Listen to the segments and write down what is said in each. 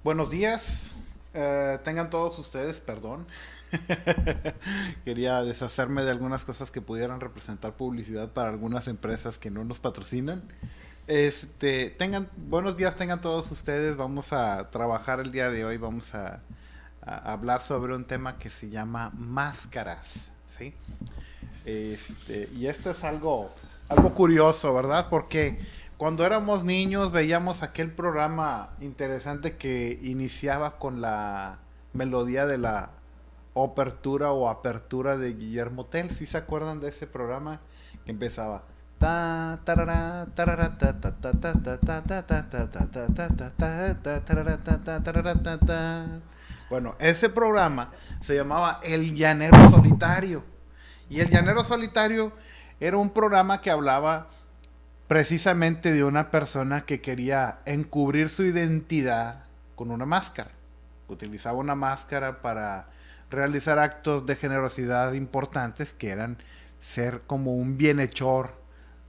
Buenos días, tengan todos ustedes, perdón. Quería deshacerme de algunas cosas que pudieran representar publicidad para algunas empresas que no nos patrocinan. Buenos días, tengan todos ustedes. Vamos a trabajar el día de hoy. Vamos a hablar sobre un tema que se llama máscaras, ¿sí? Y esto es algo curioso, ¿verdad? Porque cuando éramos niños veíamos aquel programa interesante que iniciaba con la melodía de la apertura o apertura de Guillermo Tell. ¿Sí se acuerdan de ese programa? Que empezaba ta tarara tarara ta ta ta ta ta ta ta ta ta ta ta ta ta ta tarara ta ta tarara ta ta. Bueno, ese programa se llamaba El Llanero Solitario. Y El Llanero Solitario era un programa que hablaba precisamente de una persona que quería encubrir su identidad con una máscara. Utilizaba una máscara para realizar actos de generosidad importantes que eran ser como un bienhechor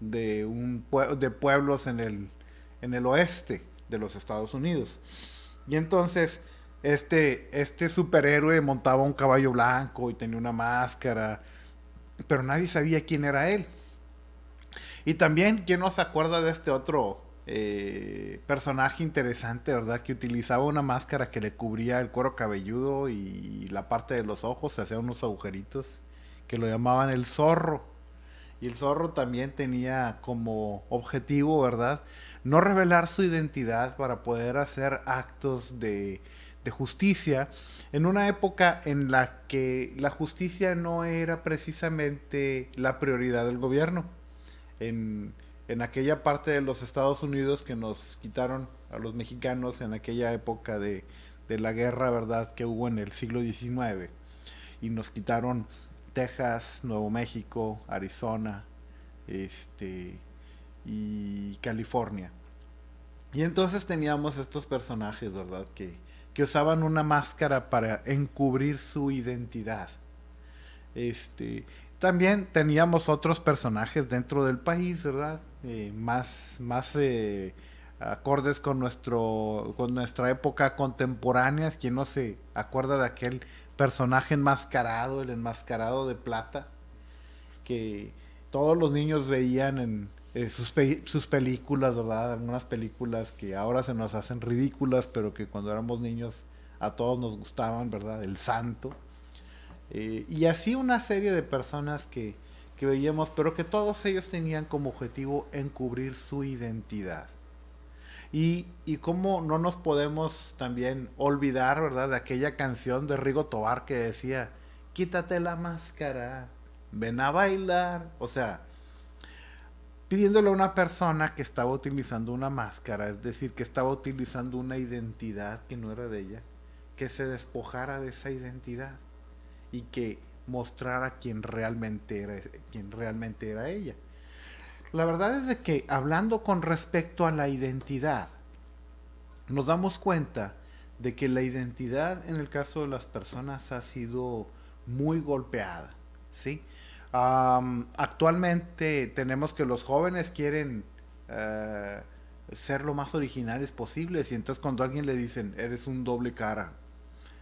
de pueblos en el oeste de los Estados Unidos. Y entonces este superhéroe montaba un caballo blanco y tenía una máscara, pero nadie sabía quién era él. Y también, ¿quién no se acuerda de este otro personaje interesante, verdad? Que utilizaba una máscara que le cubría el cuero cabelludo y la parte de los ojos, se hacía unos agujeritos, que lo llamaban el zorro. Y el zorro también tenía como objetivo, ¿verdad? No revelar su identidad para poder hacer actos de justicia en una época en la que la justicia no era precisamente la prioridad del gobierno en, en aquella parte de los Estados Unidos que nos quitaron a los mexicanos en aquella época de la guerra, ¿verdad? Que hubo en el siglo XIX. Y nos quitaron Texas, Nuevo México, Arizona, este, y California. Y entonces teníamos estos personajes, ¿verdad? Que usaban una máscara para encubrir su identidad. También teníamos otros personajes dentro del país, ¿verdad? Más acordes con nuestra época contemporánea. ¿Quién no se acuerda de aquel personaje enmascarado, el enmascarado de plata, que todos los niños veían en sus películas, ¿verdad? Algunas películas que ahora se nos hacen ridículas, pero que cuando éramos niños a todos nos gustaban, ¿verdad? El Santo. Y así una serie de personas que veíamos, pero que todos ellos tenían como objetivo encubrir su identidad. Y cómo no nos podemos también olvidar, ¿verdad? De aquella canción de Rigo Tobar que decía, quítate la máscara, ven a bailar. O sea, pidiéndole a una persona que estaba utilizando una máscara, es decir, que estaba utilizando una identidad que no era de ella, que se despojara de esa identidad y que mostrara quién realmente era ella. La verdad es de que hablando con respecto a la identidad, nos damos cuenta de que la identidad en el caso de las personas ha sido muy golpeada, ¿sí? Actualmente tenemos que los jóvenes quieren uh, ser lo más originales posibles y entonces cuando a alguien le dicen, eres un doble cara,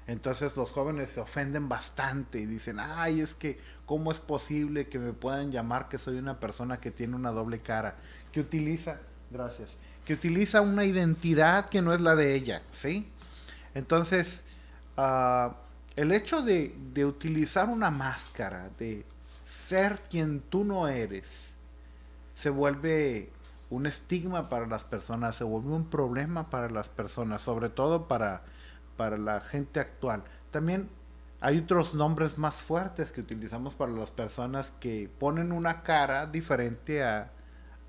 entonces los jóvenes se ofenden bastante y dicen, ay, es que, ¿cómo es posible que me puedan llamar que soy una persona que tiene una doble cara? Que utiliza, gracias, que utiliza una identidad que no es la de ella, ¿sí? Entonces, uh, el hecho de utilizar una máscara, de ser quien tú no eres, se vuelve un estigma para las personas, se vuelve un problema para las personas, sobre todo para la gente actual. También hay otros nombres más fuertes que utilizamos para las personas que ponen una cara diferente a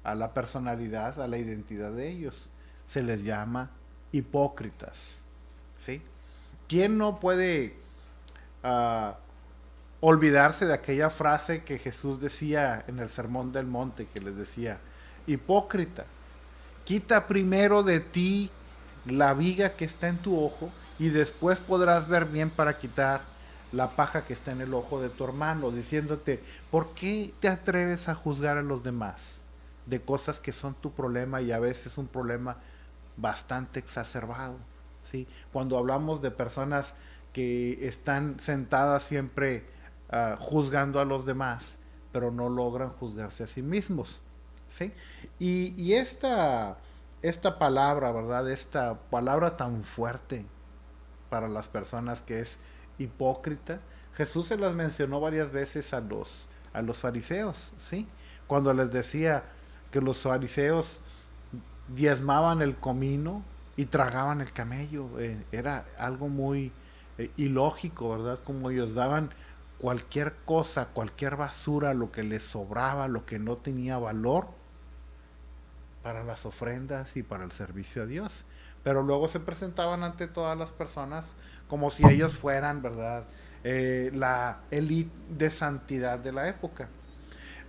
la personalidad, a la identidad de ellos. Se les llama hipócritas. ¿Sí? ¿Quién no puede uh, olvidarse de aquella frase que Jesús decía en el Sermón del Monte, que les decía, hipócrita, quita primero de ti la viga que está en tu ojo y después podrás ver bien para quitar la paja que está en el ojo de tu hermano, diciéndote, ¿por qué te atreves a juzgar a los demás de cosas que son tu problema y a veces un problema bastante exacerbado? ¿sí? Cuando hablamos de personas que están sentadas siempre juzgando a los demás, pero no logran juzgarse a sí mismos, ¿sí? Y esta palabra, ¿verdad? Esta palabra tan fuerte para las personas que es hipócrita, Jesús se las mencionó varias veces a los fariseos, ¿sí? Cuando les decía que los fariseos diezmaban el comino y tragaban el camello. Era algo muy ilógico, ¿verdad? Como ellos daban cualquier cosa, cualquier basura, lo que les sobraba, lo que no tenía valor, para las ofrendas y para el servicio a Dios. Pero luego se presentaban ante todas las personas como si ellos fueran, ¿verdad? La élite de santidad de la época.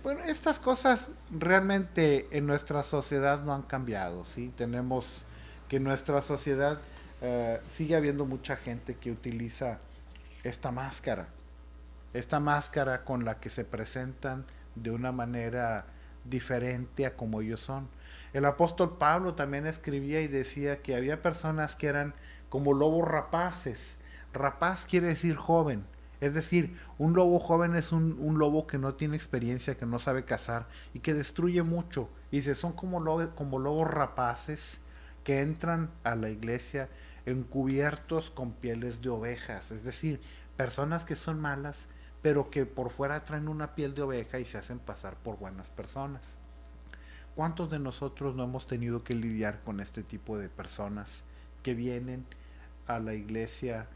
Bueno, estas cosas realmente en nuestra sociedad no han cambiado, ¿sí? Tenemos que en nuestra sociedad sigue habiendo mucha gente que utiliza esta máscara con la que se presentan de una manera diferente a como ellos son. El apóstol Pablo también escribía y decía que había personas que eran como lobos rapaces. Rapaz quiere decir joven. Es decir, un lobo joven es un lobo que no tiene experiencia, que no sabe cazar y que destruye mucho. Y dice, son como lobos rapaces que entran a la iglesia encubiertos con pieles de ovejas. Es decir, personas que son malas, pero que por fuera traen una piel de oveja y se hacen pasar por buenas personas. ¿Cuántos de nosotros no hemos tenido que lidiar con este tipo de personas que vienen a la iglesia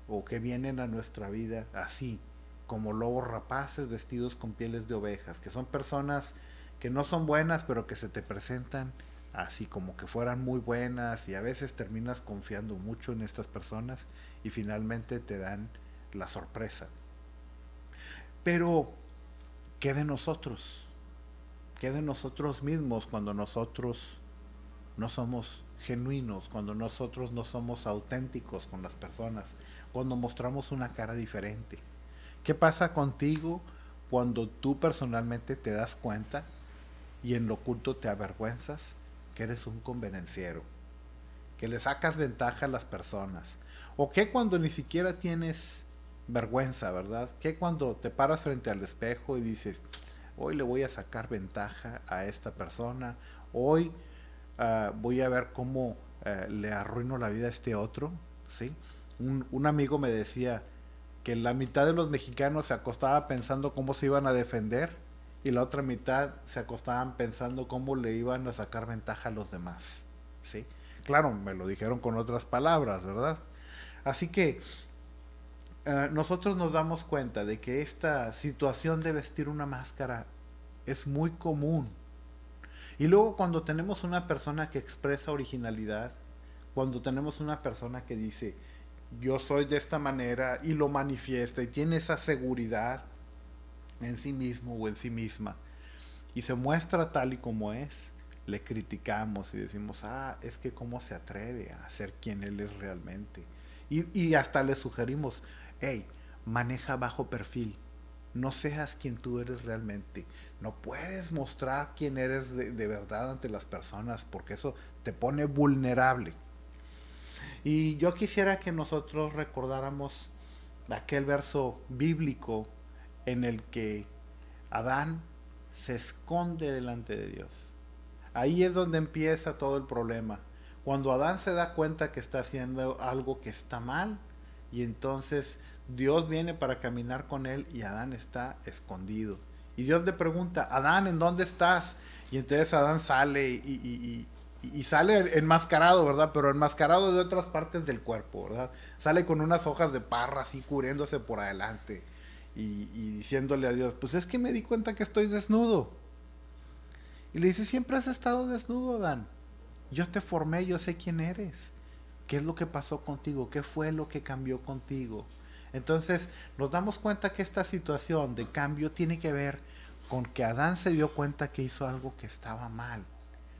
o que vienen a nuestra vida así, como lobos rapaces vestidos con pieles de ovejas, que son personas que no son buenas, pero que se te presentan así como que fueran muy buenas y a veces terminas confiando mucho en estas personas y finalmente te dan la sorpresa? Pero, ¿qué de nosotros? ¿Qué de nosotros mismos cuando nosotros no somos genuinos, cuando nosotros no somos auténticos con las personas, cuando mostramos una cara diferente? ¿Qué pasa contigo cuando tú personalmente te das cuenta y en lo oculto te avergüenzas que eres un convenenciero, que le sacas ventaja a las personas? ¿O qué cuando ni siquiera tienes vergüenza, verdad? ¿Qué cuando te paras frente al espejo y dices, hoy le voy a sacar ventaja a esta persona, hoy voy a ver cómo le arruino la vida a este otro, ¿sí? Un amigo me decía que la mitad de los mexicanos se acostaba pensando cómo se iban a defender y la otra mitad se acostaban pensando cómo le iban a sacar ventaja a los demás, ¿sí? Claro, me lo dijeron con otras palabras, ¿verdad? Así que nosotros nos damos cuenta de que esta situación de vestir una máscara es muy común. Y luego cuando tenemos una persona que expresa originalidad, cuando tenemos una persona que dice, yo soy de esta manera y lo manifiesta y tiene esa seguridad en sí mismo o en sí misma y se muestra tal y como es, le criticamos y decimos, es que cómo se atreve a ser quien él es realmente. Y hasta le sugerimos, hey, maneja bajo perfil, no seas quien tú eres realmente. No puedes mostrar quién eres de verdad ante las personas porque eso te pone vulnerable. Y yo quisiera que nosotros recordáramos aquel verso bíblico en el que Adán se esconde delante de Dios. Ahí es donde empieza todo el problema. Cuando Adán se da cuenta que está haciendo algo que está mal, y entonces Dios viene para caminar con él y Adán está escondido. Y Dios le pregunta, Adán, ¿en dónde estás? Y entonces Adán sale y sale enmascarado, ¿verdad? Pero enmascarado de otras partes del cuerpo, ¿verdad? Sale con unas hojas de parra así cubriéndose por adelante y diciéndole a Dios, pues es que me di cuenta que estoy desnudo. Y le dice, siempre has estado desnudo, Adán. Yo te formé, yo sé quién eres. ¿Qué es lo que pasó contigo? ¿Qué fue lo que cambió contigo? Entonces nos damos cuenta que esta situación de cambio tiene que ver con que Adán se dio cuenta que hizo algo que estaba mal,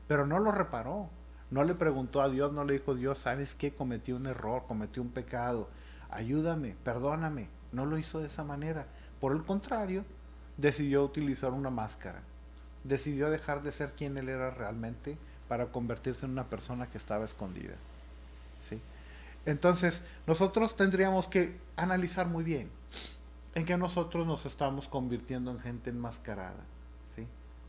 pero no lo reparó. No le preguntó a Dios, no le dijo, Dios, ¿sabes qué? Cometí un error, cometí un pecado. Ayúdame, perdóname. No lo hizo de esa manera. Por el contrario, decidió utilizar una máscara. Decidió dejar de ser quien él era realmente para convertirse en una persona que estaba escondida. ¿Sí? Entonces, nosotros tendríamos que analizar muy bien en que nosotros nos estamos convirtiendo en gente enmascarada, ¿sí?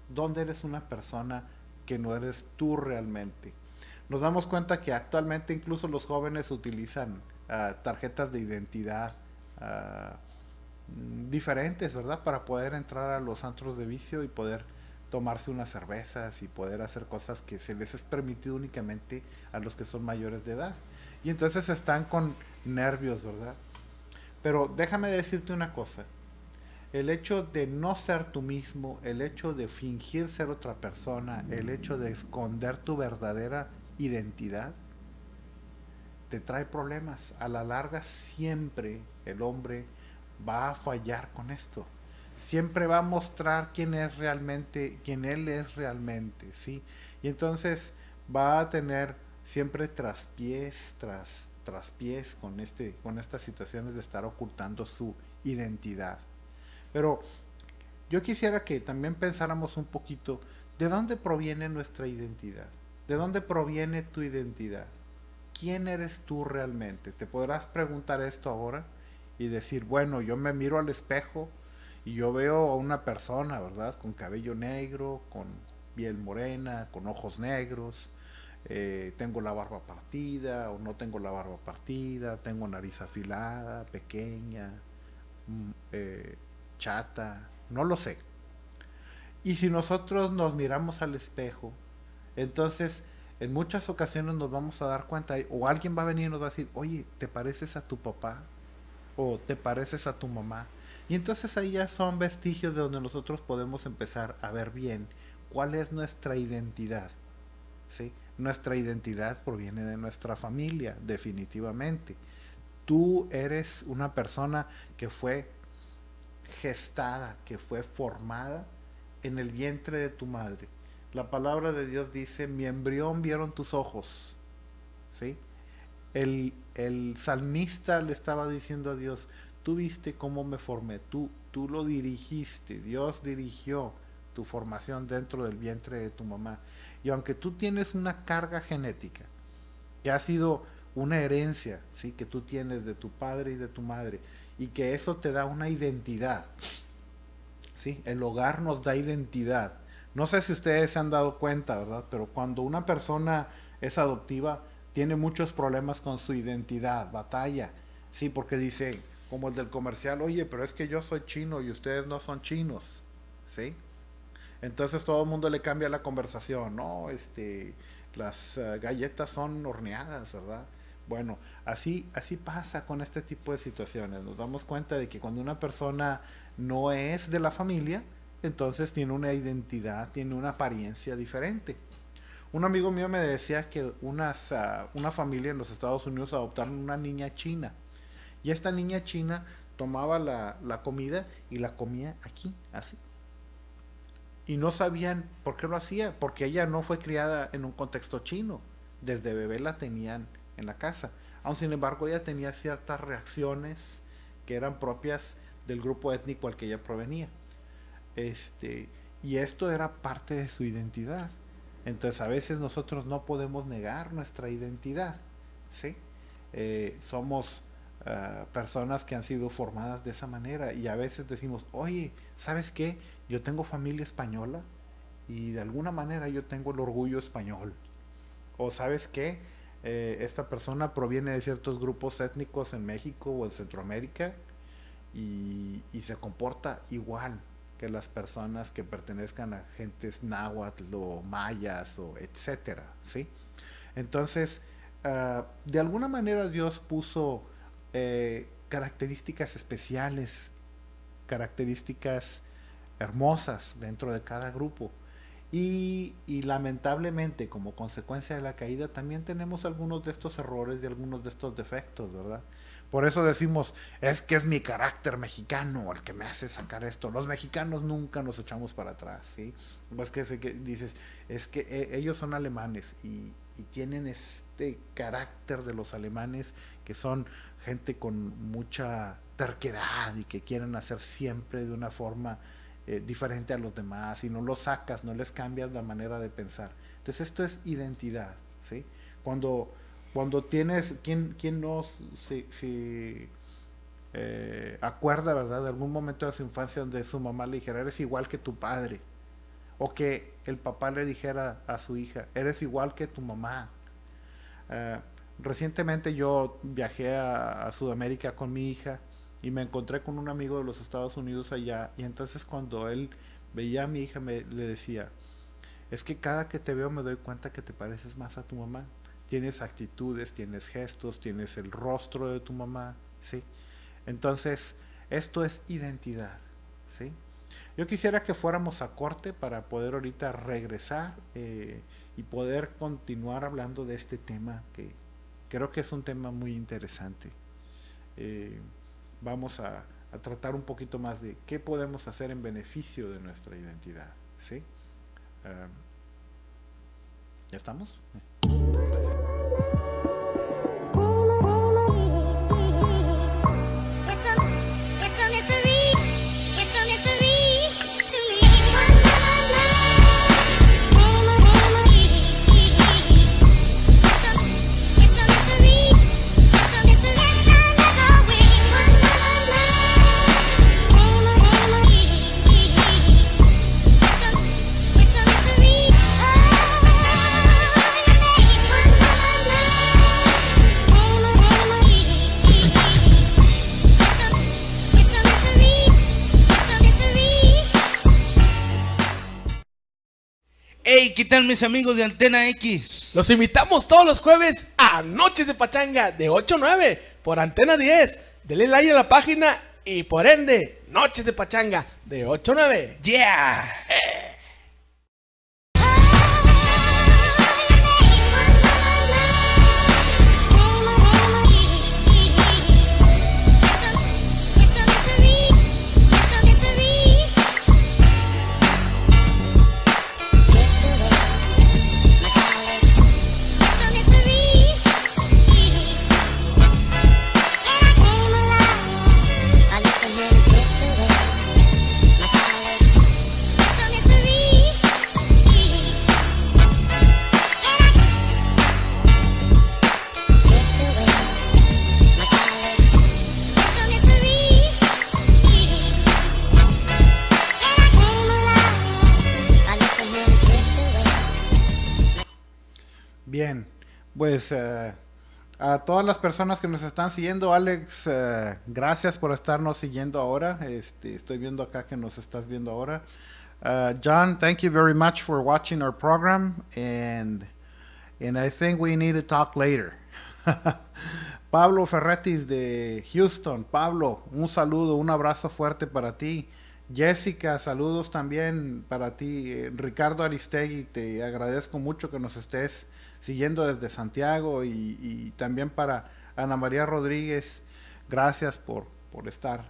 ¿Dónde eres una persona que no eres tú realmente? Nos damos cuenta que actualmente incluso los jóvenes utilizan tarjetas de identidad diferentes, ¿verdad? Para poder entrar a los antros de vicio y poder tomarse unas cervezas y poder hacer cosas que se les es permitido únicamente a los que son mayores de edad. Y entonces están con nervios, ¿verdad? Pero déjame decirte una cosa. El hecho de no ser tú mismo, el hecho de fingir ser otra persona, el hecho de esconder tu verdadera identidad, te trae problemas. A la larga siempre el hombre va a fallar con esto. Siempre va a mostrar quién es realmente, quién él es realmente, ¿sí? Y entonces va a tener siempre traspiés tras pies con estas situaciones de estar ocultando su identidad. Pero yo quisiera que también pensáramos un poquito de dónde proviene nuestra identidad. ¿De dónde proviene tu identidad? ¿Quién eres tú realmente? Te podrás preguntar esto ahora y decir, bueno, yo me miro al espejo y yo veo a una persona, ¿verdad? Con cabello negro, con piel morena, con ojos negros, tengo la barba partida o no tengo la barba partida, tengo nariz afilada, pequeña, eh, chata, no lo sé. Y si nosotros nos miramos al espejo, entonces en muchas ocasiones nos vamos a dar cuenta, o alguien va a venir y nos va a decir, oye, ¿te pareces a tu papá? O ¿te pareces a tu mamá? Y entonces ahí ya son vestigios de donde nosotros podemos empezar a ver bien cuál es nuestra identidad. ¿Sí? Nuestra identidad proviene de nuestra familia, definitivamente. Tú eres una persona que fue gestada, que fue formada en el vientre de tu madre. La palabra de Dios dice, mi embrión vieron tus ojos. ¿Sí? El salmista le estaba diciendo a Dios, tú viste cómo me formé, tú lo dirigiste, Dios dirigió tu formación dentro del vientre de tu mamá. Y aunque tú tienes una carga genética, que ha sido una herencia, ¿sí? Que tú tienes de tu padre y de tu madre, y que eso te da una identidad, ¿sí? El hogar nos da identidad. No sé si ustedes se han dado cuenta, ¿verdad? Pero cuando una persona es adoptiva, tiene muchos problemas con su identidad, batalla, ¿sí? Porque dice, como el del comercial, oye, pero es que yo soy chino y ustedes no son chinos, ¿sí? Entonces todo el mundo le cambia la conversación, ¿no? Las galletas son horneadas, ¿verdad? Bueno, así pasa con este tipo de situaciones. Nos damos cuenta de que cuando una persona no es de la familia, entonces tiene una identidad, tiene una apariencia diferente. Un amigo mío me decía que una familia en los Estados Unidos adoptaron una niña china. Y esta niña china tomaba la comida y la comía aquí, así, y no sabían por qué lo hacía, porque ella no fue criada en un contexto chino. Desde bebé la tenían en la casa. Aun sin embargo, ella tenía ciertas reacciones que eran propias del grupo étnico al que ella provenía. Este, y esto era parte de su identidad. Entonces, a veces nosotros no podemos negar nuestra identidad, ¿sí? Somos personas que han sido formadas de esa manera y a veces decimos, oye, ¿sabes qué? Yo tengo familia española y de alguna manera yo tengo el orgullo español. O ¿sabes qué? Esta persona proviene de ciertos grupos étnicos en México o en Centroamérica y se comporta igual que las personas que pertenezcan a gentes náhuatl o mayas o etcétera, ¿sí? Entonces, de alguna manera Dios puso características especiales, características hermosas dentro de cada grupo. Y lamentablemente, como consecuencia de la caída, también tenemos algunos de estos errores y algunos de estos defectos, ¿verdad? Por eso decimos, es que es mi carácter mexicano el que me hace sacar esto. Los mexicanos nunca nos echamos para atrás, ¿sí? Pues que dices, es que ellos son alemanes y tienen este carácter de los alemanes que son gente con mucha terquedad y que quieren hacer siempre de una forma diferente a los demás y no los sacas, no les cambias la manera de pensar. Entonces esto es identidad, ¿sí? Cuando Cuando tienes, ¿quién no acuerda, verdad, de algún momento de su infancia donde su mamá le dijera, eres igual que tu padre? O que el papá le dijera a su hija, eres igual que tu mamá. Eh, Recientemente yo viajé a Sudamérica con mi hija y me encontré con un amigo de los Estados Unidos allá, y entonces cuando él veía a mi hija le decía, es que cada que te veo me doy cuenta que te pareces más a tu mamá. Tienes actitudes, tienes gestos, tienes el rostro de tu mamá, ¿sí? Entonces, esto es identidad, ¿sí? Yo quisiera que fuéramos a corte para poder ahorita regresar y poder continuar hablando de este tema que creo que es un tema muy interesante. Eh, Vamos a tratar un poquito más de qué podemos hacer en beneficio de nuestra identidad, ¿sí? Uh, ¿Ya estamos? Hey, ¿qué tal mis amigos de Antena X? Los invitamos todos los jueves a Noches de Pachanga de 8 a 9 por Antena 10. Denle like a la página y por ende, Noches de Pachanga de 8 a 9. ¡Yeah! Bien, pues a todas las personas que nos están siguiendo, Alex, gracias por estarnos siguiendo ahora. Estoy viendo acá que nos estás viendo ahora. John, thank you very much for watching our program, and I think we need to talk later. Pablo Ferretis de Houston. Pablo, un saludo, un abrazo fuerte para ti. Jessica, saludos también para ti. Ricardo Aristegui, te agradezco mucho que nos estés siguiendo desde Santiago, y también para Ana María Rodríguez, gracias por estar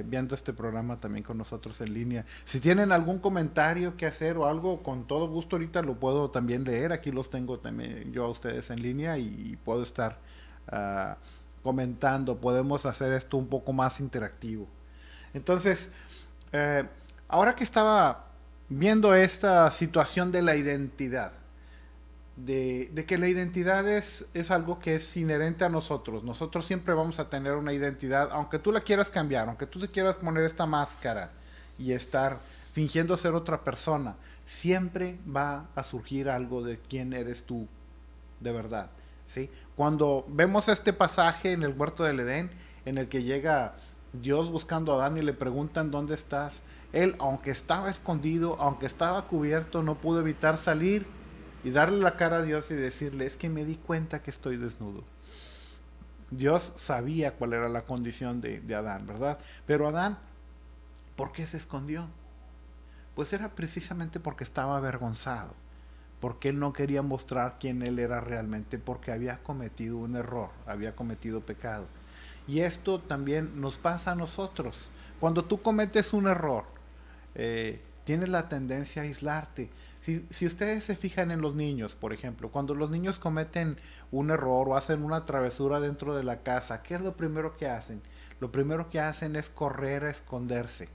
viendo este programa también con nosotros en línea. Si tienen algún comentario que hacer o algo, con todo gusto ahorita lo puedo también leer. Aquí los tengo también yo a ustedes en línea y puedo estar comentando. Podemos hacer esto un poco más interactivo. Entonces, ahora que estaba viendo esta situación de la identidad, de que la identidad es algo que es inherente a nosotros. Nosotros siempre vamos a tener una identidad, aunque tú la quieras cambiar, aunque tú te quieras poner esta máscara y estar fingiendo ser otra persona, siempre va a surgir algo de quién eres tú de verdad, ¿sí? Cuando vemos este pasaje en el huerto del Edén, en el que llega Dios buscando a Adán y le preguntan ¿dónde estás? Él, aunque estaba escondido, aunque estaba cubierto, no pudo evitar salir y darle la cara a Dios y decirle, es que me di cuenta que estoy desnudo. Dios sabía cuál era la condición de Adán, ¿verdad? Pero Adán, ¿por qué se escondió? Pues era precisamente porque estaba avergonzado, porque él no quería mostrar quién él era realmente, porque había cometido un error, había cometido pecado. Y esto también nos pasa a nosotros. Cuando tú cometes un error, tienes la tendencia a aislarte. Si ustedes se fijan en los niños, por ejemplo, cuando los niños cometen un error o hacen una travesura dentro de la casa, ¿qué es lo primero que hacen? Lo primero que hacen es correr a esconderse.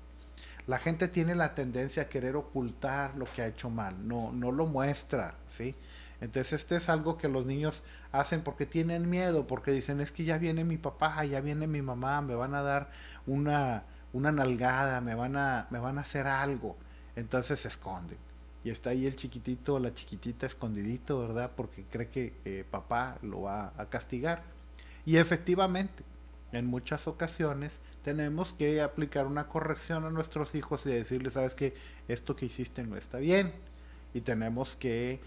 La gente tiene la tendencia a querer ocultar lo que ha hecho mal, no lo muestra, ¿sí? Entonces este es algo que los niños hacen porque tienen miedo, porque dicen es que ya viene mi papá, ya viene mi mamá, me van a dar una nalgada, me van a hacer algo. Entonces se esconden. Y está ahí el chiquitito o la chiquitita escondidito, ¿verdad? Porque cree que papá lo va a castigar. Y efectivamente, en muchas ocasiones tenemos que aplicar una corrección a nuestros hijos y decirles, sabes que esto que hiciste no está bien. Y tenemos que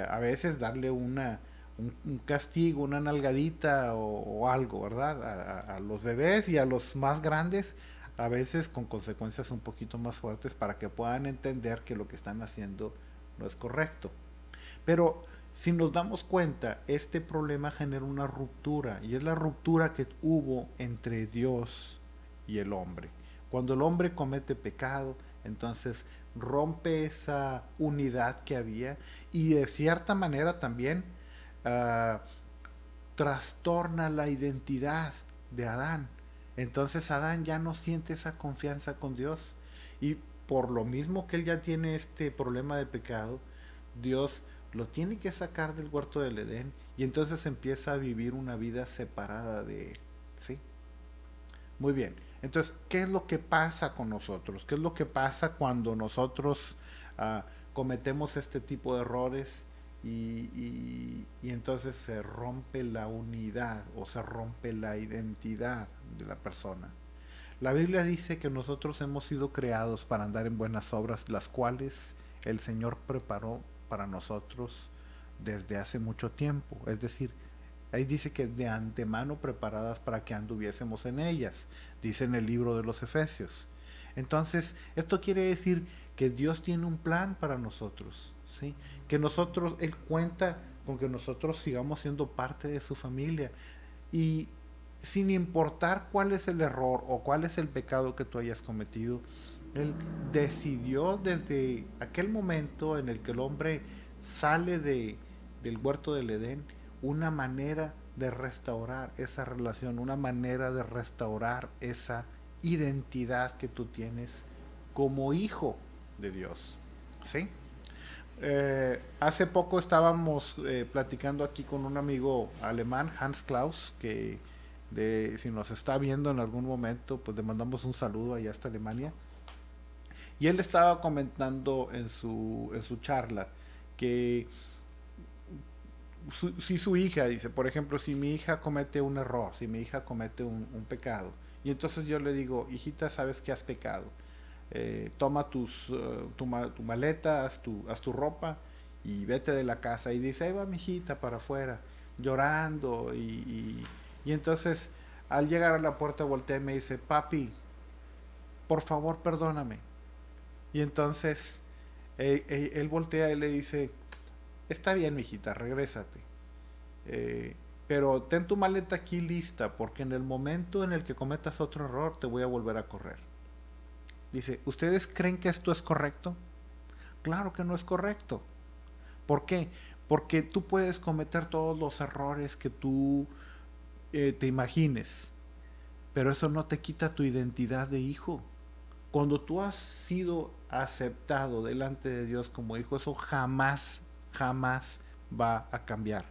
a veces darle un castigo, una nalgadita o algo, ¿verdad? A los bebés y a los más grandes, a veces con consecuencias un poquito más fuertes para que puedan entender que lo que están haciendo no es correcto. Pero si nos damos cuenta, este problema genera una ruptura y es la ruptura que hubo entre Dios y el hombre. Cuando el hombre comete pecado, entonces rompe esa unidad que había y de cierta manera también uh, trastorna la identidad de Adán. Entonces Adán ya no siente esa confianza con Dios y por lo mismo que él ya tiene este problema de pecado, Dios lo tiene que sacar del huerto del Edén y entonces empieza a vivir una vida separada de él, ¿sí? Muy bien. Entonces, ¿qué es lo que pasa con nosotros? ¿Qué es lo que pasa cuando nosotros cometemos este tipo de errores y entonces se rompe la unidad o se rompe la identidad de la persona? La Biblia dice que nosotros hemos sido creados para andar en buenas obras, las cuales el Señor preparó para nosotros desde hace mucho tiempo. Es decir, ahí dice que de antemano preparadas para que anduviésemos en ellas, dice en el libro de los Efesios. Entonces, esto quiere decir que Dios tiene un plan para nosotros, ¿sí? Que nosotros, Él cuenta con que nosotros sigamos siendo parte de su familia y sin importar cuál es el error o cuál es el pecado que tú hayas cometido, Él decidió desde aquel momento en el que el hombre sale del huerto del Edén, una manera de restaurar esa relación, una manera de restaurar esa identidad que tú tienes como hijo de Dios, ¿sí? Hace poco estábamos platicando aquí con un amigo alemán, Hans Klaus, que si nos está viendo en algún momento, pues le mandamos un saludo allá hasta Alemania. Y él estaba comentando en su charla que si su hija, dice, por ejemplo, si mi hija comete un error, si mi hija comete un pecado, y entonces yo le digo, hijita, sabes que has pecado, toma tu maleta, haz tu ropa y vete de la casa. Y dice, ahí va mi hijita para afuera, llorando, y entonces al llegar a la puerta voltea y me dice, papi, por favor perdóname. Y entonces él voltea y le dice, está bien, mijita, regrésate. Pero ten tu maleta aquí lista, porque en el momento en el que cometas otro error, te voy a volver a correr. Dice, ¿ustedes creen que esto es correcto? Claro que no es correcto. ¿Por qué? Porque tú puedes cometer todos los errores que tú te imagines, pero eso no te quita tu identidad de hijo. Cuando tú has sido aceptado delante de Dios como hijo, eso jamás va a cambiar.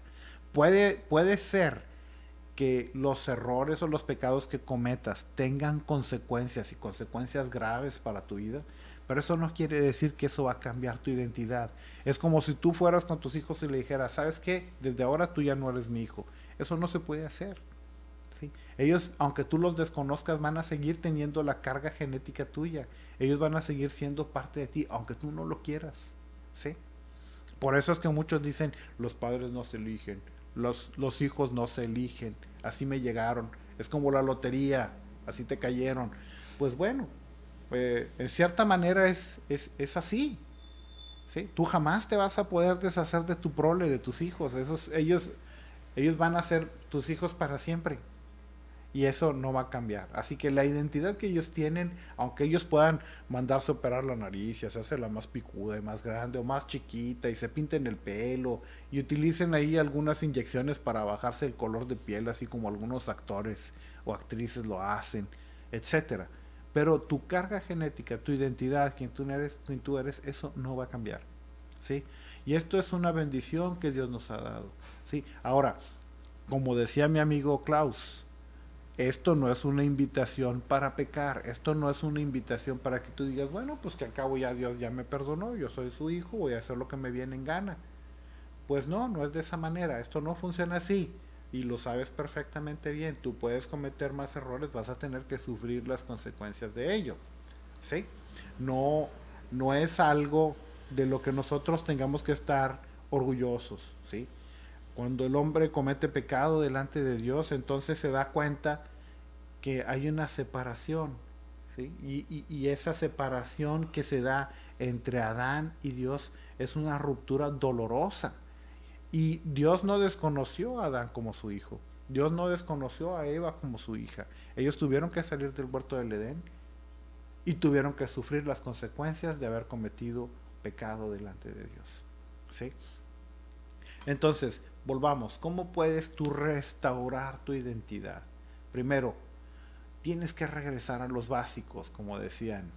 Puede ser que los errores o los pecados que cometas tengan consecuencias y consecuencias graves para tu vida, pero eso no quiere decir que eso va a cambiar tu identidad. Es como si tú fueras con tus hijos y le dijeras, ¿sabes qué? Desde ahora tú ya no eres mi hijo. Eso no se puede hacer, ¿sí? Ellos, aunque tú los desconozcas, van a seguir teniendo la carga genética tuya. Ellos van a seguir siendo parte de ti, aunque tú no lo quieras, ¿sí? Por eso es que muchos dicen, los padres no se eligen, los hijos no se eligen, así me llegaron, es como la lotería, así te cayeron. Pues bueno, en cierta manera es así, ¿sí? Tú jamás te vas a poder deshacer de tu prole, de tus hijos. Ellos van a ser tus hijos para siempre. Y eso no va a cambiar. Así que la identidad que ellos tienen, aunque ellos puedan mandarse a operar la nariz y hacerse más picuda y más grande o más chiquita y se pinten el pelo y utilicen ahí algunas inyecciones para bajarse el color de piel, así como algunos actores o actrices lo hacen, etcétera. Pero tu carga genética, tu identidad, quien tú eres, eso no va a cambiar, ¿sí? Y esto es una bendición que Dios nos ha dado. ¿Sí? Ahora, como decía mi amigo Klaus, esto no es una invitación para pecar, esto no es una invitación para que tú digas, bueno, pues que al cabo ya Dios ya me perdonó, yo soy su hijo, voy a hacer lo que me viene en gana. Pues no, no es de esa manera, esto no funciona así. Y lo sabes perfectamente bien, tú puedes cometer más errores, vas a tener que sufrir las consecuencias de ello. ¿Sí? No, no es algo de lo que nosotros tengamos que estar orgullosos. ¿Sí? Cuando el hombre comete pecado delante de Dios, entonces se da cuenta que hay una separación. ¿Sí? Y esa separación que se da entre Adán y Dios es una ruptura dolorosa. Y Dios no desconoció a Adán como su hijo. Dios no desconoció a Eva como su hija. Ellos tuvieron que salir del huerto del Edén y tuvieron que sufrir las consecuencias de haber cometido pecado delante de Dios. ¿Sí? Entonces, volvamos. ¿Cómo puedes tú restaurar tu identidad? Primero, tienes que regresar a los básicos, como decían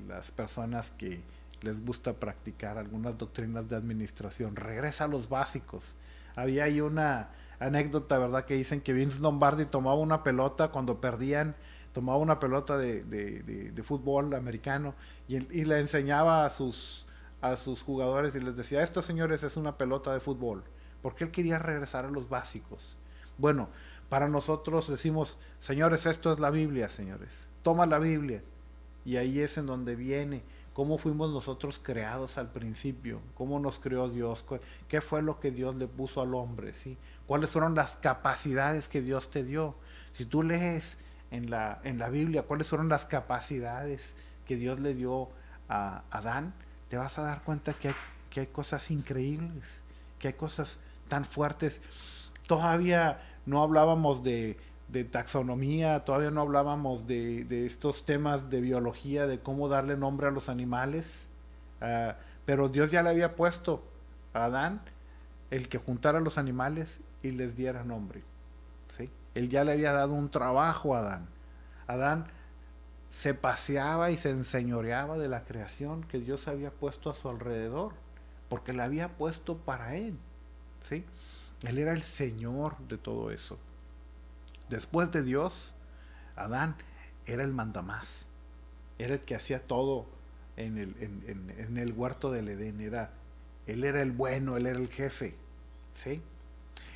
las personas que les gusta practicar algunas doctrinas de administración. Regresa a los básicos. Había ahí una anécdota, ¿verdad? Que dicen que Vince Lombardi tomaba una pelota cuando perdían, tomaba una pelota de fútbol americano y le enseñaba a sus jugadores y les decía, esto señores es una pelota de fútbol, porque él quería regresar a los básicos. Bueno, para nosotros decimos, señores, esto es la Biblia, señores, toma la Biblia, y ahí es en donde viene cómo fuimos nosotros creados al principio, cómo nos creó Dios, qué fue lo que Dios le puso al hombre, ¿sí? Cuáles fueron las capacidades que Dios te dio. Si tú lees en la Biblia cuáles fueron las capacidades que Dios le dio a Adán, te vas a dar cuenta que hay cosas increíbles, que hay cosas tan fuertes. Todavía no hablábamos de taxonomía, todavía no hablábamos de estos temas de biología, de cómo darle nombre a los animales, pero Dios ya le había puesto a Adán el que juntara los animales y les diera nombre. ¿Sí? Él ya le había dado un trabajo a Adán. Adán se paseaba y se enseñoreaba de la creación que Dios había puesto a su alrededor, porque la había puesto para él. ¿Sí? Él era el Señor de todo eso. Después de Dios, Adán era el mandamás, era el que hacía todo en el huerto del Edén, él era el bueno, él era el jefe, ¿sí?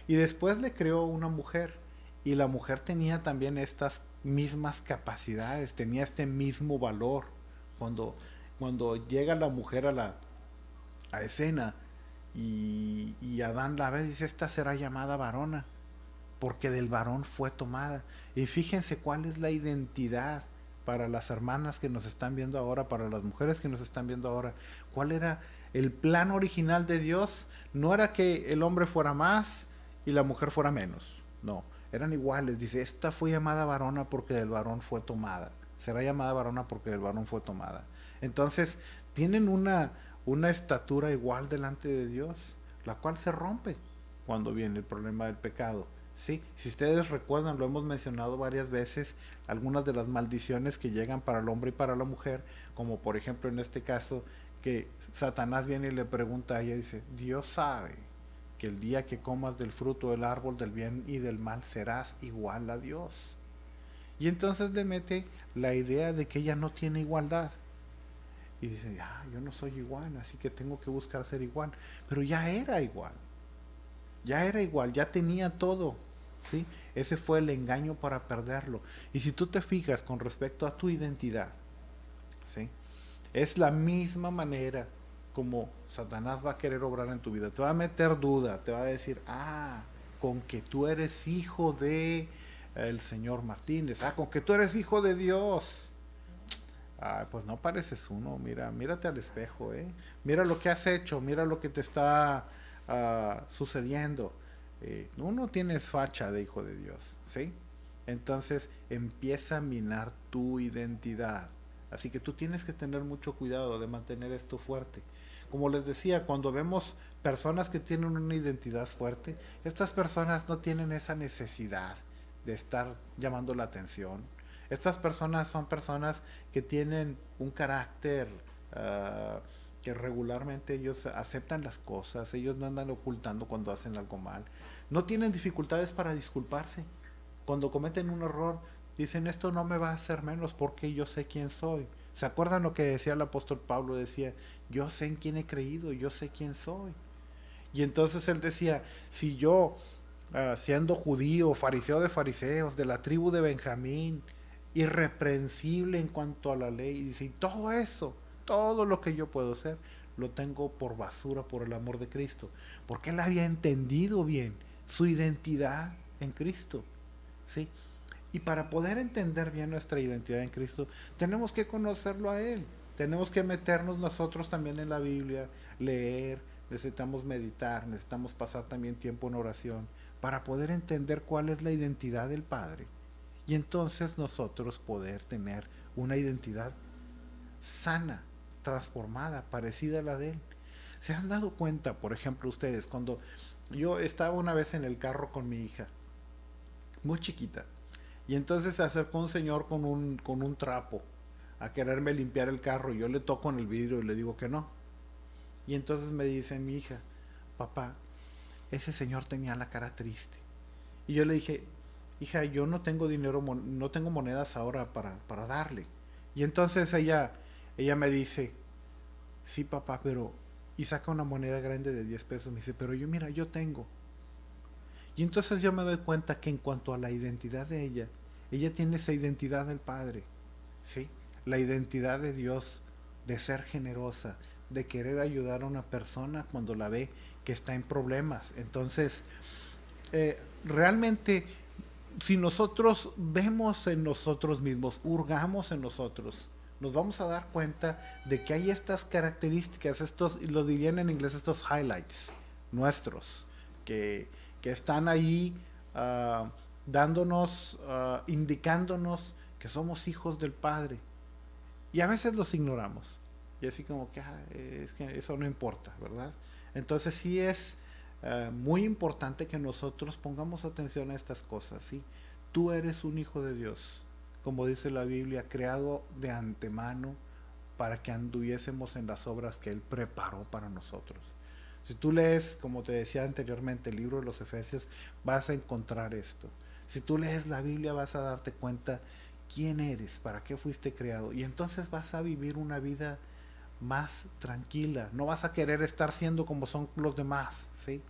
Y después le creó una mujer, y la mujer tenía también estas mismas capacidades, tenía este mismo valor. Cuando llega la mujer a escena, y Adán la ve y dice, esta será llamada varona, porque del varón fue tomada. Y fíjense cuál es la identidad para las hermanas que nos están viendo ahora, para las mujeres que nos están viendo ahora. ¿Cuál era el plan original de Dios? No era que el hombre fuera más y la mujer fuera menos. No, eran iguales. Dice, esta fue llamada varona porque del varón fue tomada. Será llamada varona porque del varón fue tomada. Entonces, tienen una estatura igual delante de Dios, la cual se rompe cuando viene el problema del pecado. Sí, si ustedes recuerdan, lo hemos mencionado varias veces, algunas de las maldiciones que llegan para el hombre y para la mujer, como por ejemplo en este caso, que Satanás viene y le pregunta a ella, dice, Dios sabe que el día que comas del fruto del árbol del bien y del mal serás igual a Dios. Y entonces le mete la idea de que ella no tiene igualdad. Y dice, yo no soy igual, así que tengo que buscar ser igual. Pero ya era igual, ya tenía todo. ¿Sí? Ese fue el engaño para perderlo. Y si tú te fijas con respecto a tu identidad, ¿sí? Es la misma manera como Satanás va a querer obrar en tu vida. Te va a meter duda, te va a decir, con que tú eres hijo de el señor Martínez, con que tú eres hijo de Dios. Pues no pareces uno, mírate al espejo, mira lo que has hecho, mira lo que te está sucediendo. Uno tienes facha de hijo de Dios, ¿sí? Entonces empieza a minar tu identidad. Así que tú tienes que tener mucho cuidado de mantener esto fuerte. Como les decía, cuando vemos personas que tienen una identidad fuerte, estas personas no tienen esa necesidad de estar llamando la atención. Estas personas son personas que tienen un carácter que regularmente ellos aceptan las cosas, ellos no andan ocultando cuando hacen algo mal, no tienen dificultades para disculparse. Cuando cometen un error, dicen esto no me va a hacer menos porque yo sé quién soy. ¿Se acuerdan lo que decía el apóstol Pablo? Decía, yo sé en quién he creído, yo sé quién soy. Y entonces él decía, si yo, siendo judío, fariseo de fariseos, de la tribu de Benjamín, irreprensible en cuanto a la ley, y dice, y todo eso, todo lo que yo puedo hacer, lo tengo por basura por el amor de Cristo. Porque él había entendido bien su identidad en Cristo. ¿Sí? Y para poder entender bien nuestra identidad en Cristo, tenemos que conocerlo a Él. Tenemos que meternos nosotros también en la Biblia, leer, necesitamos meditar, necesitamos pasar también tiempo en oración para poder entender cuál es la identidad del Padre. Y entonces nosotros poder tener una identidad sana, transformada, parecida a la de Él. ¿Se han dado cuenta, por ejemplo, ustedes, cuando yo estaba una vez en el carro con mi hija, muy chiquita, y entonces se acercó un señor con un trapo a quererme limpiar el carro, y yo le toco en el vidrio y le digo que no. Y entonces me dice mi hija, papá, ese señor tenía la cara triste. Y yo le dije, hija, yo no tengo dinero, no tengo monedas ahora para darle. Y entonces ella me dice, sí papá, pero... Y saca una moneda grande de 10 pesos. Me dice, pero yo mira, yo tengo. Y entonces yo me doy cuenta que en cuanto a la identidad de ella tiene esa identidad del Padre, ¿sí? La identidad de Dios, de ser generosa, de querer ayudar a una persona cuando la ve que está en problemas. Entonces, realmente, si nosotros vemos en nosotros mismos, hurgamos en nosotros, nos vamos a dar cuenta de que hay estas características, estos, lo dirían en inglés, estos highlights nuestros, que están ahí dándonos, indicándonos que somos hijos del Padre. Y a veces los ignoramos. Y así como que es que eso no importa, ¿verdad? Entonces sí es muy importante que nosotros pongamos atención a estas cosas, ¿sí? Tú eres un hijo de Dios, como dice la Biblia, creado de antemano para que anduviésemos en las obras que Él preparó para nosotros. Si tú lees, como te decía anteriormente, el libro de los Efesios, vas a encontrar esto. Si tú lees la Biblia vas a darte cuenta quién eres, para qué fuiste creado. Y entonces vas a vivir una vida más tranquila. No vas a querer estar siendo como son los demás, ¿sí?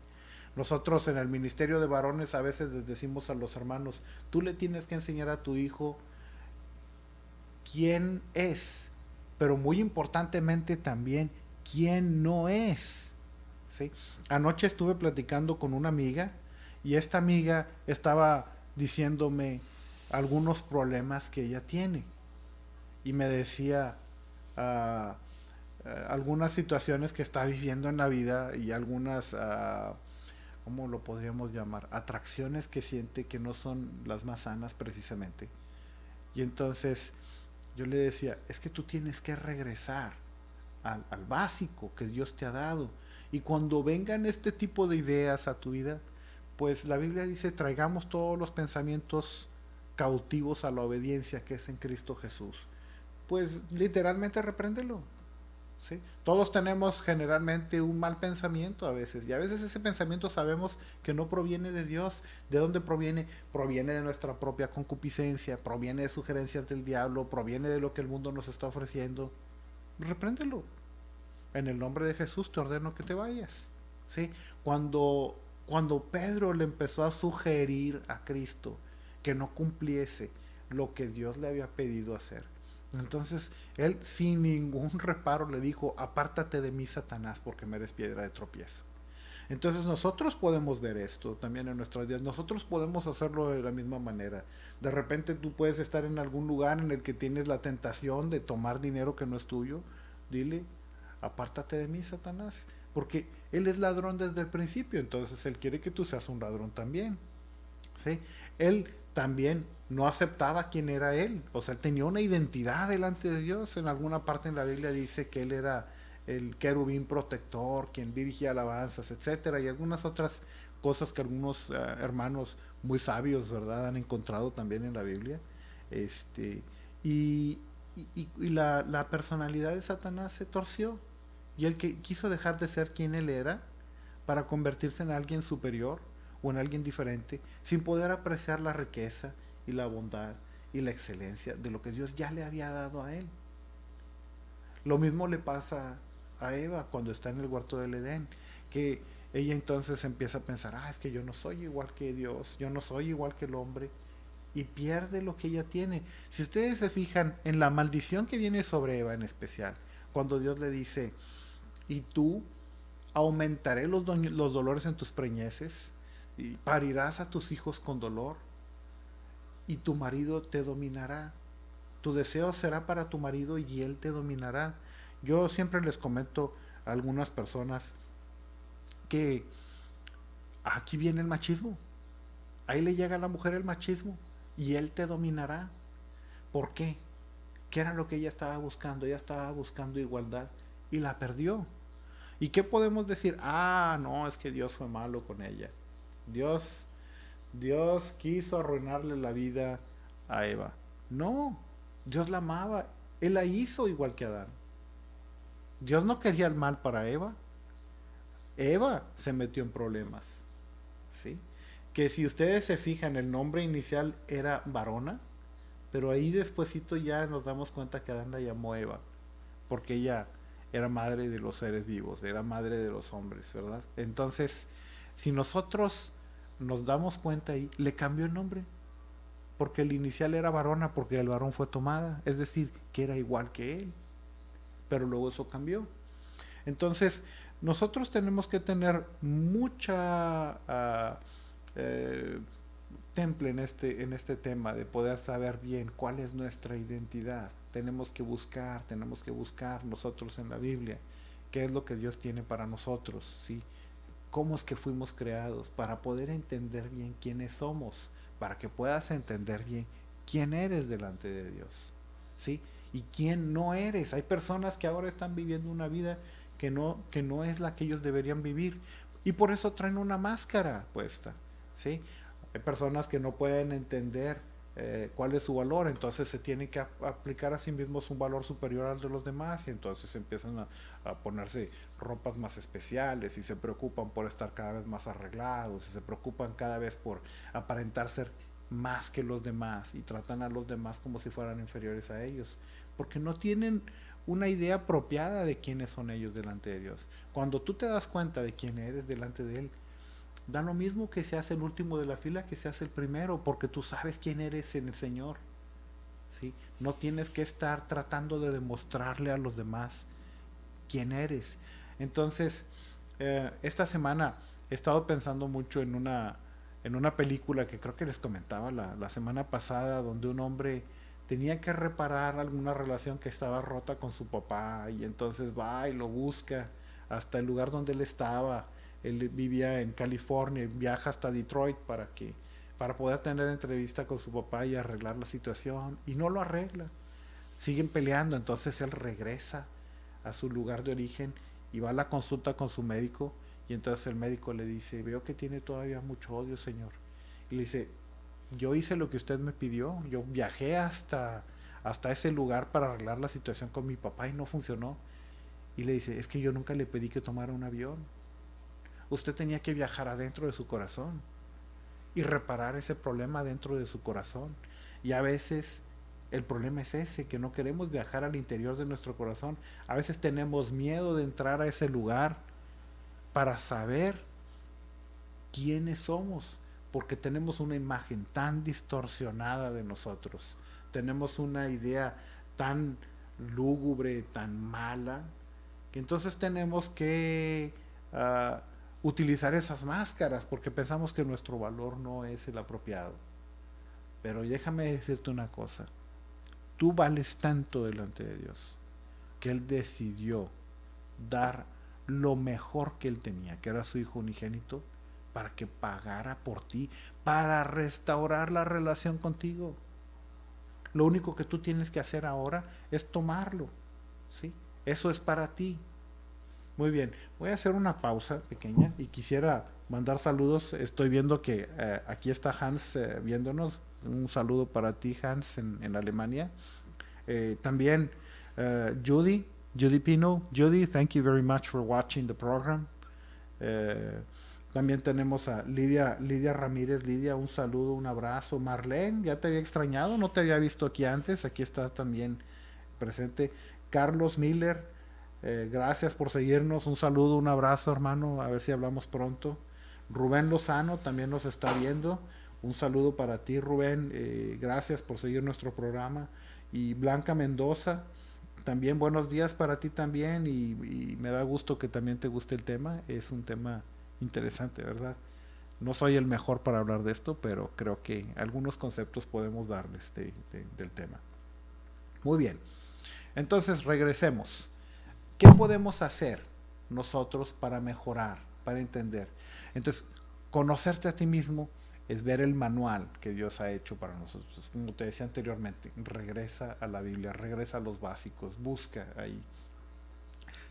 Nosotros en el ministerio de varones a veces les decimos a los hermanos, tú le tienes que enseñar a tu hijo quién es, pero muy importantemente también quién no es. ¿Sí? Anoche estuve platicando con una amiga y esta amiga estaba diciéndome algunos problemas que ella tiene y me decía algunas situaciones que está viviendo en la vida y algunas, ¿cómo lo podríamos llamar? Atracciones que siente que no son las más sanas precisamente. Y entonces yo le decía, es que tú tienes que regresar al básico que Dios te ha dado. Y cuando vengan este tipo de ideas a tu vida, pues la Biblia dice, traigamos todos los pensamientos cautivos a la obediencia que es en Cristo Jesús. Pues literalmente repréndelo. ¿Sí? Todos tenemos generalmente un mal pensamiento a veces, y a veces ese pensamiento sabemos que no proviene de Dios. ¿De dónde proviene? Proviene de nuestra propia concupiscencia, proviene de sugerencias del diablo, proviene de lo que el mundo nos está ofreciendo. Repréndelo. En el nombre de Jesús te ordeno que te vayas. ¿Sí? Cuando Pedro le empezó a sugerir a Cristo que no cumpliese lo que Dios le había pedido hacer, entonces él sin ningún reparo le dijo, apártate de mí, Satanás, porque me eres piedra de tropiezo. Entonces nosotros podemos ver esto también en nuestras vidas, nosotros podemos hacerlo de la misma manera. De repente tú puedes estar en algún lugar en el que tienes la tentación de tomar dinero que no es tuyo, dile, apártate de mí, Satanás, porque él es ladrón desde el principio, entonces él quiere que tú seas un ladrón también. ¿Sí? Él también no aceptaba quién era él, o sea, él tenía una identidad delante de Dios. En alguna parte en la Biblia dice que él era el querubín protector, quien dirigía alabanzas, etcétera, y algunas otras cosas que algunos hermanos muy sabios, ¿verdad?, han encontrado también en la Biblia. Este, y la personalidad de Satanás se torció. Y él que quiso dejar de ser quien él era para convertirse en alguien superior o en alguien diferente, sin poder apreciar la riqueza y la bondad y la excelencia de lo que Dios ya le había dado a él. Lo mismo le pasa a Eva cuando está en el huerto del Edén, que ella entonces empieza a pensar, es que yo no soy igual que Dios, yo no soy igual que el hombre, y pierde lo que ella tiene. Si ustedes se fijan en la maldición que viene sobre Eva en especial, cuando Dios le dice, y tú aumentaré los dolores en tus preñeces, y parirás a tus hijos con dolor, y tu marido te dominará. Tu deseo será para tu marido y él te dominará. Yo siempre les comento a algunas personas que aquí viene el machismo. Ahí le llega a la mujer el machismo y él te dominará. ¿Por qué? ¿Qué era lo que ella estaba buscando? Ella estaba buscando igualdad y la perdió. ¿Y qué podemos decir? No, es que Dios fue malo con ella. Dios quiso arruinarle la vida a Eva. No, Dios la amaba. Él la hizo igual que Adán. Dios no quería el mal para Eva. Eva se metió en problemas. ¿Sí? Que si ustedes se fijan, el nombre inicial era varona, pero ahí despuesito ya nos damos cuenta que Adán la llamó Eva, porque ella era madre de los seres vivos, era madre de los hombres, ¿verdad? Entonces, si nosotros nos damos cuenta ahí, le cambió el nombre, porque el inicial era varona, porque el varón fue tomada, es decir, que era igual que él, pero luego eso cambió. Entonces, nosotros tenemos que tener mucha temple en este tema de poder saber bien cuál es nuestra identidad. Tenemos que buscar nosotros en la Biblia qué es lo que Dios tiene para nosotros, ¿sí? Cómo es que fuimos creados, para poder entender bien quiénes somos, para que puedas entender bien quién eres delante de Dios, ¿sí? Y quién no eres. Hay personas que ahora están viviendo una vida que no es la que ellos deberían vivir, y por eso traen una máscara puesta, ¿sí? Hay personas que no pueden entender cuál es su valor, entonces se tienen que aplicar a sí mismos un valor superior al de los demás, y entonces empiezan a ponerse ropas más especiales y se preocupan por estar cada vez más arreglados y se preocupan cada vez por aparentar ser más que los demás y tratan a los demás como si fueran inferiores a ellos, porque no tienen una idea apropiada de quiénes son ellos delante de Dios. Cuando tú te das cuenta de quién eres delante de Él, da lo mismo que seas el último de la fila que seas el primero, porque tú sabes quién eres en el Señor, ¿sí? No tienes que estar tratando de demostrarle a los demás quién eres. Entonces, esta semana he estado pensando mucho en una película que creo que les comentaba la semana pasada, donde un hombre tenía que reparar alguna relación que estaba rota con su papá, y entonces va y lo busca hasta el lugar donde él estaba. Él vivía en California y viaja hasta Detroit para poder tener entrevista con su papá y arreglar la situación, y no lo arregla. Siguen peleando, entonces él regresa a su lugar de origen y va a la consulta con su médico, y entonces el médico le dice, veo que tiene todavía mucho odio, señor. Y le dice, yo hice lo que usted me pidió, yo viajé hasta ese lugar para arreglar la situación con mi papá y no funcionó. Y le dice, es que yo nunca le pedí que tomara un avión. Usted tenía que viajar adentro de su corazón y reparar ese problema dentro de su corazón. Y a veces el problema es ese, que no queremos viajar al interior de nuestro corazón. A veces tenemos miedo de entrar a ese lugar para saber quiénes somos, porque tenemos una imagen tan distorsionada de nosotros. Tenemos una idea tan lúgubre, tan mala, que entonces tenemos que utilizar esas máscaras porque pensamos que nuestro valor no es el apropiado. Pero déjame decirte una cosa, tú vales tanto delante de Dios que Él decidió dar lo mejor que Él tenía, que era su hijo unigénito, para que pagara por ti, para restaurar la relación contigo. Lo único que tú tienes que hacer ahora es tomarlo, ¿sí? Eso es para ti. Muy bien, voy a hacer una pausa pequeña y quisiera mandar saludos. Estoy viendo que aquí está Hans viéndonos. Un saludo para ti, Hans, en Alemania. También Judy Judy Pino. Judy, thank you very much for watching the program. Eh, También tenemos a Lidia Ramírez. Lidia, un saludo, un abrazo. Marlene, ya te había extrañado, no te había visto aquí antes. Aquí está también presente. Carlos Miller, gracias por seguirnos. Un saludo, un abrazo, hermano. A ver si hablamos pronto. Rubén Lozano también nos está viendo. Un saludo para ti, Rubén. Gracias por seguir nuestro programa. Y Blanca Mendoza, también buenos días para ti también. Y me da gusto que también te guste el tema. Es un tema interesante, ¿verdad? No soy el mejor para hablar de esto, pero creo que algunos conceptos podemos darles del tema. Muy bien. Entonces, regresemos. ¿Qué podemos hacer nosotros para mejorar, para entender? Entonces, conocerte a ti mismo es ver el manual que Dios ha hecho para nosotros. Como te decía anteriormente, regresa a la Biblia, regresa a los básicos, busca ahí.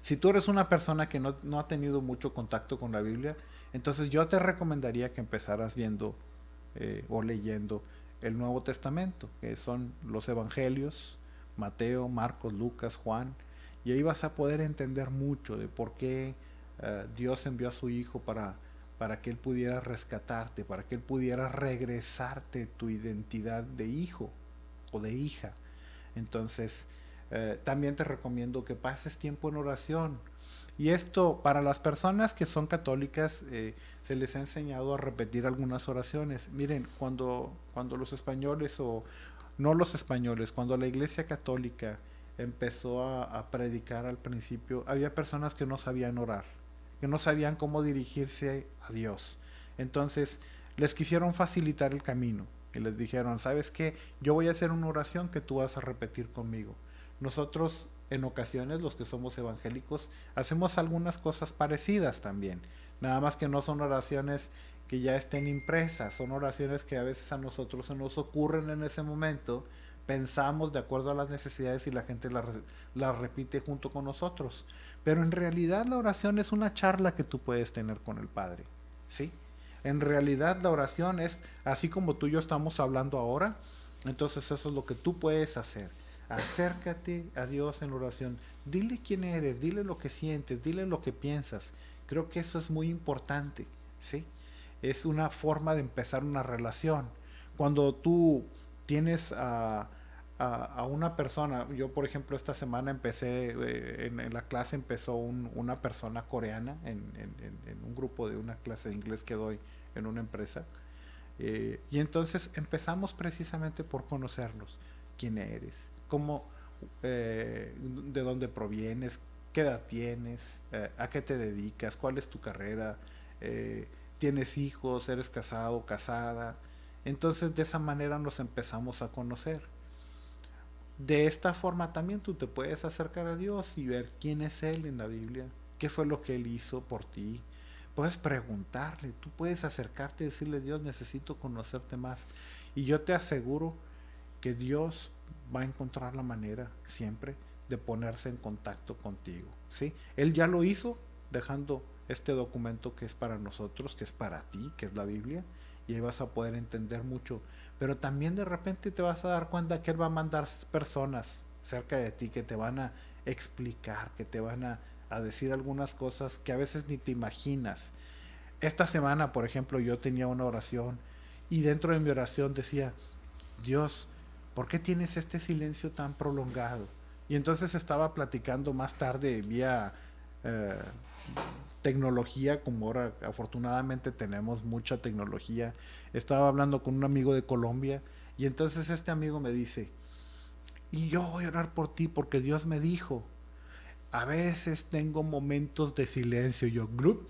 Si tú eres una persona que no ha tenido mucho contacto con la Biblia, entonces yo te recomendaría que empezaras viendo o leyendo el Nuevo Testamento, que son los Evangelios, Mateo, Marcos, Lucas, Juan, y ahí vas a poder entender mucho de por qué Dios envió a su Hijo para que Él pudiera rescatarte, para que Él pudiera regresarte tu identidad de hijo o de hija. Entonces, también te recomiendo que pases tiempo en oración. Y esto, para las personas que son católicas, se les ha enseñado a repetir algunas oraciones. Miren, cuando los españoles, o no los españoles, cuando la Iglesia Católica empezó a predicar al principio, había personas que no sabían orar, que no sabían cómo dirigirse a Dios. Entonces, les quisieron facilitar el camino y les dijeron, ¿sabes qué? Yo voy a hacer una oración que tú vas a repetir conmigo. Nosotros, en ocasiones, los que somos evangélicos, hacemos algunas cosas parecidas también. Nada más que no son oraciones que ya estén impresas, son oraciones que a veces a nosotros se nos ocurren en ese momento, pensamos de acuerdo a las necesidades y la gente la repite junto con nosotros. Pero en realidad la oración es una charla que tú puedes tener con el Padre, ¿sí? En realidad la oración es así como tú y yo estamos hablando ahora. Entonces eso es lo que tú puedes hacer. Acércate a Dios en oración. Dile quién eres, dile lo que sientes, dile lo que piensas. Creo que eso es muy importante, ¿sí? Es una forma de empezar una relación. Cuando tú tienes a una persona, yo por ejemplo esta semana empecé, en la clase empezó una persona coreana en un grupo de una clase de inglés que doy en una empresa. Y entonces empezamos precisamente por conocernos. ¿Quién eres? ¿Cómo, de dónde provienes? ¿Qué edad tienes? ¿A qué te dedicas? ¿Cuál es tu carrera? ¿Tienes hijos? ¿Eres casado, casada? Entonces de esa manera nos empezamos a conocer. De esta forma también tú te puedes acercar a Dios y ver quién es Él en la Biblia, qué fue lo que Él hizo por ti. Puedes preguntarle, tú puedes acercarte y decirle, Dios, necesito conocerte más. Y yo te aseguro que Dios va a encontrar la manera siempre de ponerse en contacto contigo, ¿sí? Él ya lo hizo dejando este documento que es para nosotros, que es para ti, que es la Biblia, y ahí vas a poder entender mucho. Pero también de repente te vas a dar cuenta que Él va a mandar personas cerca de ti que te van a explicar, que te van a decir algunas cosas que a veces ni te imaginas. Esta semana, por ejemplo, yo tenía una oración y dentro de mi oración decía, Dios, ¿por qué tienes este silencio tan prolongado? Y entonces estaba platicando más tarde vía tecnología, como ahora afortunadamente tenemos mucha tecnología. Estaba hablando con un amigo de Colombia y entonces este amigo me dice, y yo voy a orar por ti porque Dios me dijo, a veces tengo momentos de silencio. Yo, grup,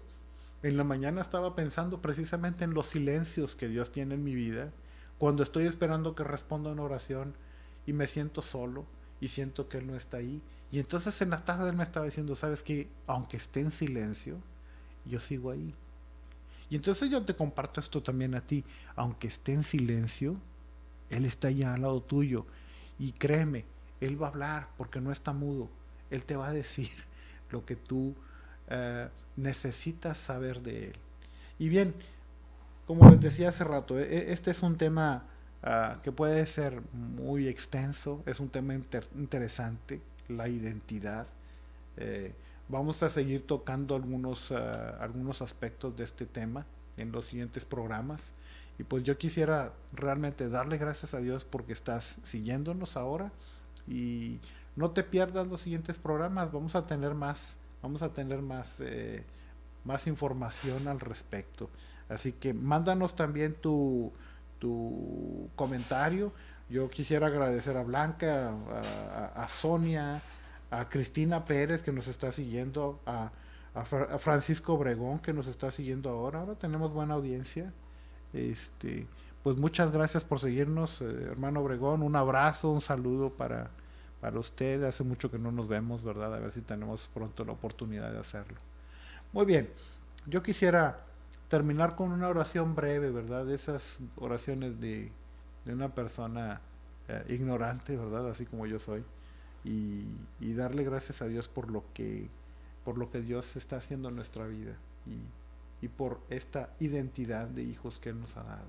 en la mañana estaba pensando precisamente en los silencios que Dios tiene en mi vida, cuando estoy esperando que responda una oración y me siento solo y siento que Él no está ahí. Y entonces en la tarde Él me estaba diciendo, ¿sabes qué? Aunque esté en silencio, yo sigo ahí. Y entonces yo te comparto esto también a ti. Aunque esté en silencio, Él está allá al lado tuyo. Y créeme, Él va a hablar porque no está mudo. Él te va a decir lo que tú necesitas saber de Él. Y bien, como les decía hace rato, este es un tema que puede ser muy extenso, es un tema interesante, la identidad, Vamos a seguir tocando algunos aspectos de este tema en los siguientes programas. Y pues yo quisiera realmente darle gracias a Dios porque estás siguiéndonos ahora. Y no te pierdas los siguientes programas. Vamos a tener más información al respecto. Así que mándanos también tu comentario. Yo quisiera agradecer a Blanca, a Sonia, a Cristina Pérez que nos está siguiendo, a Francisco Obregón que nos está siguiendo ahora. Ahora tenemos buena audiencia. Pues muchas gracias por seguirnos, hermano Obregón. Un abrazo, un saludo para usted. Hace mucho que no nos vemos, ¿verdad? A ver si tenemos pronto la oportunidad de hacerlo. Muy bien, yo quisiera terminar con una oración breve, ¿verdad? De esas oraciones de una persona ignorante, ¿verdad? Así como yo soy. Y darle gracias a Dios por lo que Dios está haciendo en nuestra vida y por esta identidad de hijos que Él nos ha dado.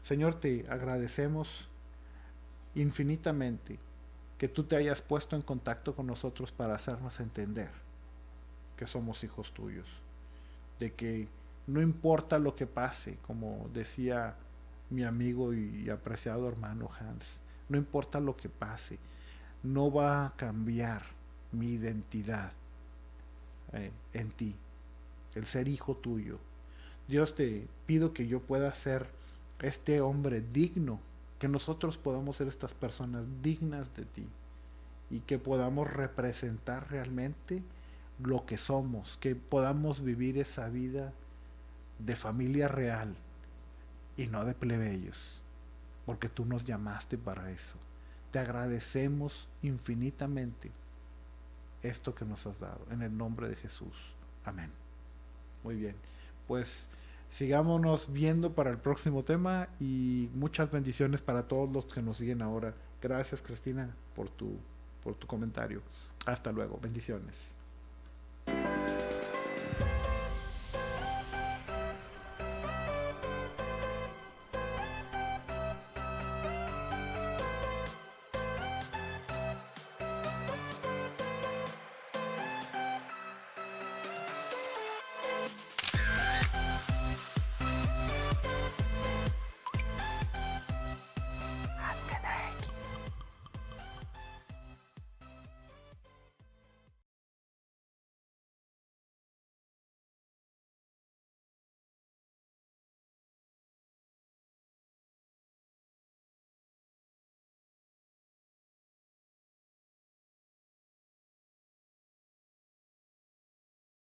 Señor, te agradecemos infinitamente que tú te hayas puesto en contacto con nosotros para hacernos entender que somos hijos tuyos, de que no importa lo que pase, como decía mi amigo y apreciado hermano Hans, no importa lo que pase, no va a cambiar mi identidad en ti, el ser hijo tuyo. Dios, te pido que yo pueda ser este hombre digno, que nosotros podamos ser estas personas dignas de ti y que podamos representar realmente lo que somos, que podamos vivir esa vida de familia real y no de plebeyos, porque tú nos llamaste para eso. Te agradecemos infinitamente esto que nos has dado, en el nombre de Jesús. Amén. Muy bien, pues sigámonos viendo para el próximo tema y muchas bendiciones para todos los que nos siguen ahora. Gracias, Cristina, por tu comentario. Hasta luego, bendiciones.